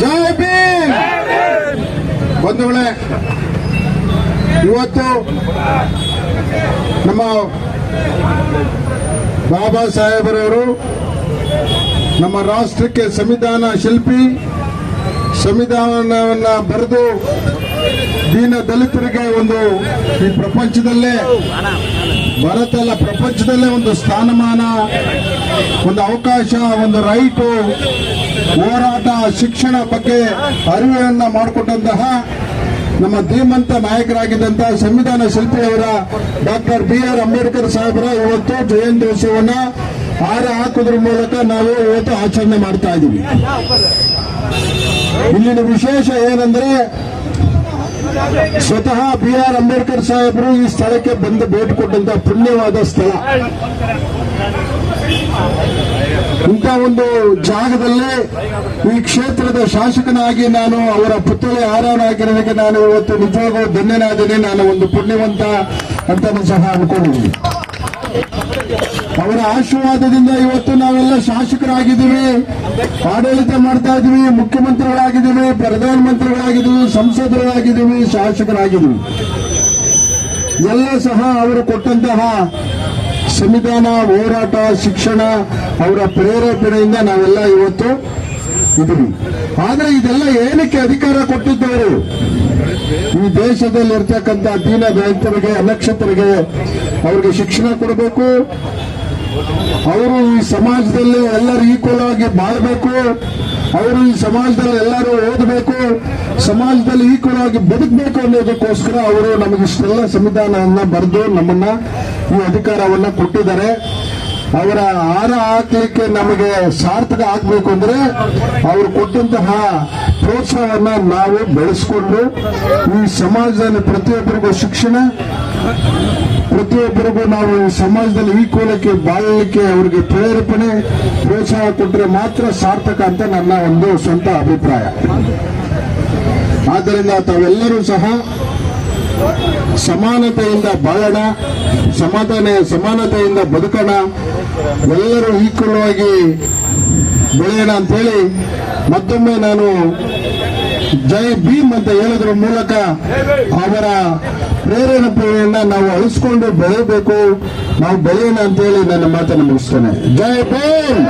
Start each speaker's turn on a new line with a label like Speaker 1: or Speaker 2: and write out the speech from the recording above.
Speaker 1: ಜೈ ಭೀಮ್. ಬಂಧುಗಳೇ, ಇವತ್ತು ನಮ್ಮ ಬಾಬಾ ಸಾಹೇಬರವರು ನಮ್ಮ ರಾಷ್ಟ್ರಕ್ಕೆ ಸಂವಿಧಾನ ಶಿಲ್ಪಿ, ಸಂವಿಧಾನವನ್ನ ಬರೆದು ದೀನ ದಲಿತರಿಗೆ ಒಂದು ಈ ಪ್ರಪಂಚದಲ್ಲೇ ಭಾರತಲ್ಲ ಪ್ರಪಂಚದಲ್ಲೇ ಒಂದು ಸ್ಥಾನಮಾನ, ಒಂದು ಅವಕಾಶ, ಒಂದು ರೈಟು, ಹೋರಾಟ, ಶಿಕ್ಷಣ ಬಗ್ಗೆ ಅರಿವನ್ನು ಮಾಡಿಕೊಟ್ಟಂತಹ ನಮ್ಮ ಧೀಮಂತ ನಾಯಕರಾಗಿದ್ದಂತಹ ಸಂವಿಧಾನ ಶಿಲ್ಪಿಯವರ ಡಾಕ್ಟರ್ BR ಅಂಬೇಡ್ಕರ್ ಸಾಹೇಬರ ಇವತ್ತು ಜಯಂತ್ಯೋತ್ಸವನ್ನ ಹಾರ ಹಾಕುವುದರ ಮೂಲಕ ನಾವು ಇವತ್ತು ಆಚರಣೆ ಮಾಡ್ತಾ ಇದ್ದೀವಿ. ಇಲ್ಲಿನ ವಿಶೇಷ ಏನಂದ್ರೆ, ಸ್ವತಃ BR ಅಂಬೇಡ್ಕರ್ ಸಾಹೇಬರು ಈ ಸ್ಥಳಕ್ಕೆ ಬಂದು ಭೇಟಿ ಕೊಟ್ಟಂತ ಪುಣ್ಯವಾದ ಸ್ಥಳ. ಇಂಥ ಒಂದು ಜಾಗದಲ್ಲಿ ಈ ಕ್ಷೇತ್ರದ ಶಾಸಕನಾಗಿ ನಾನು ಅವರ ಪುತ್ಥಳಿ ಹಾರನಾಗಿರೋದಕ್ಕೆ ನಾನು ಇವತ್ತು ನಿಜವಾಗೂ ಧನ್ಯನಾದೇನೆ. ನಾನು ಒಂದು ಪುಣ್ಯವಂತ ಅಂತ ಸಹ ಅನ್ಕೊಂಡಿದ್ದೀನಿ. ಅವರ ಆಶೀರ್ವಾದದಿಂದ ಇವತ್ತು ನಾವೆಲ್ಲ ಶಾಸಕರಾಗಿದ್ದೀವಿ, ಆಡಳಿತ ಮಾಡ್ತಾ ಇದ್ದೀವಿ, ಮುಖ್ಯಮಂತ್ರಿಗಳಾಗಿದ್ದೀವಿ, ಪ್ರಧಾನಮಂತ್ರಿಗಳಾಗಿದ್ದೀವಿ, ಸಂಸದರಾಗಿದ್ದೀವಿ, ಶಾಸಕರಾಗಿದ್ದೀವಿ. ಎಲ್ಲ ಸಹ ಅವರು ಕೊಟ್ಟಂತಹ ಸಂವಿಧಾನ, ಹೋರಾಟ, ಶಿಕ್ಷಣ, ಅವರ ಪ್ರೇರೇಪಣೆಯಿಂದ ನಾವೆಲ್ಲ ಇವತ್ತು ಇದ್ದೀವಿ. ಆದ್ರೆ ಇದೆಲ್ಲ ಏನಕ್ಕೆ ಅಧಿಕಾರ ಕೊಟ್ಟಿದ್ದವರು? ಈ ದೇಶದಲ್ಲಿ ಇರ್ತಕ್ಕಂಥ ದೀನ ದಲಿತರಿಗೆ, ಅನಕ್ಷತರಿಗೆ ಅವ್ರಿಗೆ ಶಿಕ್ಷಣ ಕೊಡಬೇಕು, ಅವರು ಈ ಸಮಾಜದಲ್ಲಿ ಎಲ್ಲರೂ ಈಕ್ವಲ್ ಆಗಿ ಬಾಳಬೇಕು, ಅವರು ಈ ಸಮಾಜದಲ್ಲಿ ಎಲ್ಲರೂ ಓದಬೇಕು, ಸಮಾಜದಲ್ಲಿ ಈಕ್ವಲ್ ಆಗಿ ಬದುಕಬೇಕು ಅನ್ನೋದಕ್ಕೋಸ್ಕರ ಅವರು ನಮಗಿಷ್ಟೆಲ್ಲ ಸಂವಿಧಾನವನ್ನ ಬರೆದು ನಮ್ಮನ್ನ ಈ ಅಧಿಕಾರವನ್ನ ಕೊಟ್ಟಿದ್ದಾರೆ. ಅವರ ಹಾರ ಹಾಕಲಿಕ್ಕೆ ನಮಗೆ ಸಾರ್ಥಕ ಆಗಬೇಕು ಅಂದ್ರೆ ಅವರು ಕೊಟ್ಟಂತಹ ಪ್ರೋತ್ಸಾಹವನ್ನ ನಾವು ಬೆಳೆಸಿಕೊಂಡು ಈ ಸಮಾಜದಲ್ಲಿ ಪ್ರತಿಯೊಬ್ಬರಿಗೂ ಶಿಕ್ಷಣ, ಪ್ರತಿಯೊಬ್ಬರಿಗೂ ನಾವು ಈ ಸಮಾಜದಲ್ಲಿ ಈಕ್ವಲಕ್ಕೆ ಬಾಳಲಿಕ್ಕೆ ಅವರಿಗೆ ಪ್ರೇರೇಪಣೆ, ಪ್ರೋತ್ಸಾಹ ಕೊಟ್ಟರೆ ಮಾತ್ರ ಸಾರ್ಥಕ ಅಂತ ನನ್ನ ಒಂದು ಸ್ವಂತ ಅಭಿಪ್ರಾಯ. ಆದ್ದರಿಂದ ತಾವೆಲ್ಲರೂ ಸಹ ಸಮಾನತೆಯಿಂದ ಬಾಳೋಣ, ಸಮಾನತೆಯಿಂದ ಬದುಕೋಣ, ಎಲ್ಲರೂ ಈಕ್ವಲ್ ಆಗಿ ಬೆಳೆಯೋಣ ಅಂತೇಳಿ ಮತ್ತೊಮ್ಮೆ ನಾನು ಜೈ ಭೀಮ್ ಅಂತ ಹೇಳೋದ್ರ ಮೂಲಕ ಅವರ ಪ್ರೇರಣೆಯನ್ನ ನಾವು ಅಳಿಸ್ಕೊಂಡು ಬೆಳೆಯಬೇಕು, ನಾವು ಬೆಳೆಯೋಣ ಅಂತೇಳಿ ನನ್ನ ಮಾತನ್ನು ಮುಗಿಸ್ತೇನೆ. ಜೈ ಭೀಮ್.